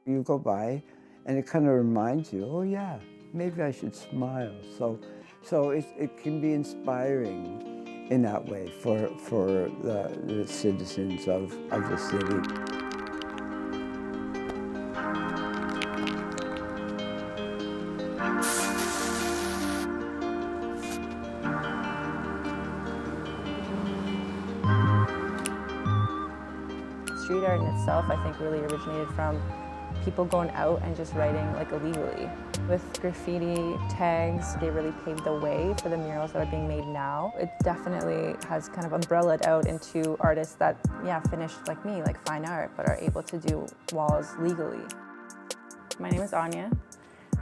You go by and it kind of reminds you, oh yeah, maybe I should smile. So it can be inspiring in that way for the citizens of the city. Street art in itself, I think, really originated from people going out and just writing like illegally. With graffiti tags, they really paved the way for the murals that are being made now. It definitely has kind of umbrellaed out into artists that, yeah, finish like me, like fine art, but are able to do walls legally. My name is Anya.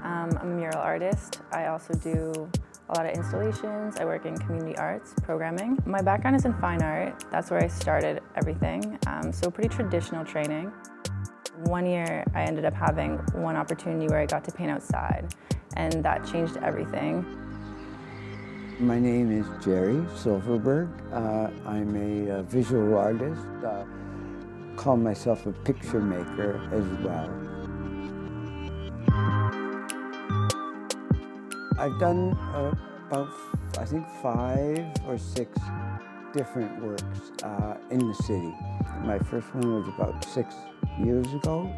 I'm a mural artist. I also do a lot of installations. I work in community arts programming. My background is in fine art. That's where I started everything. So pretty traditional training. One year I ended up having one opportunity where I got to paint outside, and that changed everything. My name is Jerry Silverberg. I'm a visual artist. Call myself a picture maker as well. I've done about, I think, 5 or 6 different works in the city. My first one was about 6 years ago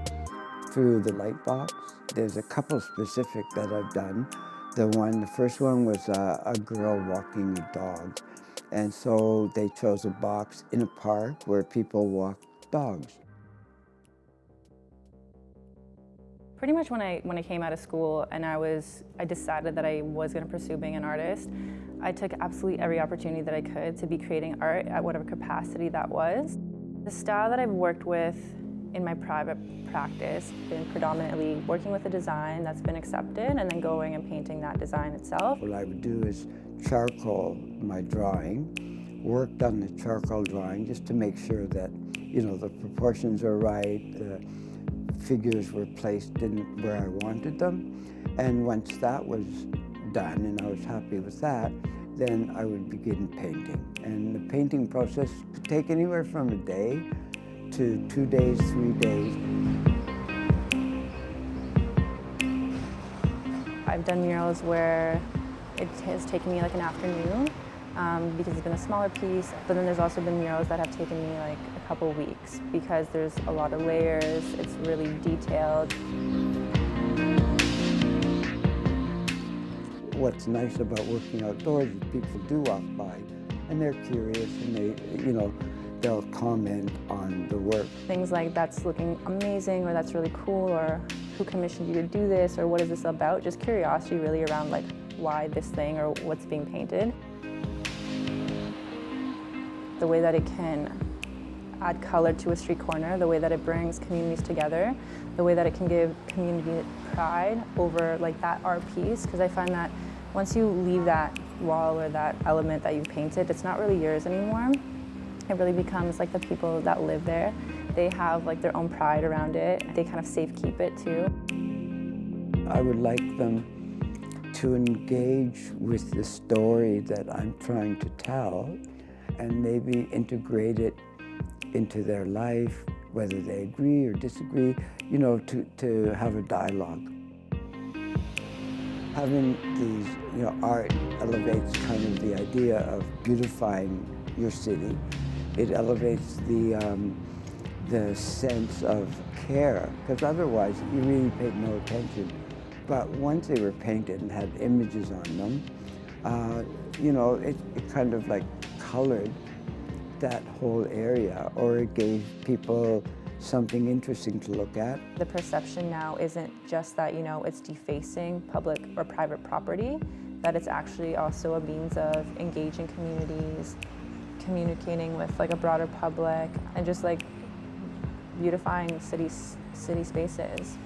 through the Lightbox. There's a couple specific that I've done. The first one was a girl walking a dog. And so they chose a box in a park where people walk dogs. Pretty much when I came out of school and I decided that I was going to pursue being an artist, I took absolutely every opportunity that I could to be creating art at whatever capacity that was. The style that I've worked with in my private practice has been predominantly working with a design that's been accepted and then going and painting that design itself. What I would do is charcoal my drawing, worked on the charcoal drawing just to make sure that, you know, the proportions are right, the figures were placed in where I wanted them. And once that was done and I was happy with that, then I would begin painting. And the painting process could take anywhere from a day to 2 days, 3 days. I've done murals where it has taken me like an afternoon because it's been a smaller piece, but then there's also been murals that have taken me like a couple weeks because there's a lot of layers, it's really detailed. What's nice about working outdoors is people do walk by and they're curious and they, you know, they'll comment on the work. Things like that's looking amazing or that's really cool or who commissioned you to do this or what is this about? Just curiosity really around like why this thing or what's being painted. The way that it can add color to a street corner, the way that it brings communities together, the way that it can give community pride over like that art piece, because I find that once you leave that wall or that element that you've painted, it's not really yours anymore. It really becomes like the people that live there. They have like their own pride around it. They kind of safekeep it too. I would like them to engage with the story that I'm trying to tell and maybe integrate it into their life, whether they agree or disagree, you know, to have a dialogue. Having these, you know, art elevates kind of the idea of beautifying your city. It elevates the sense of care, because otherwise you really paid no attention. But once they were painted and had images on them, you know, it kind of like colored that whole area, or it gave people something interesting to look at. The perception now isn't just that, you know, it's defacing public or private property, that it's actually also a means of engaging communities, communicating with like a broader public, and just like beautifying city spaces.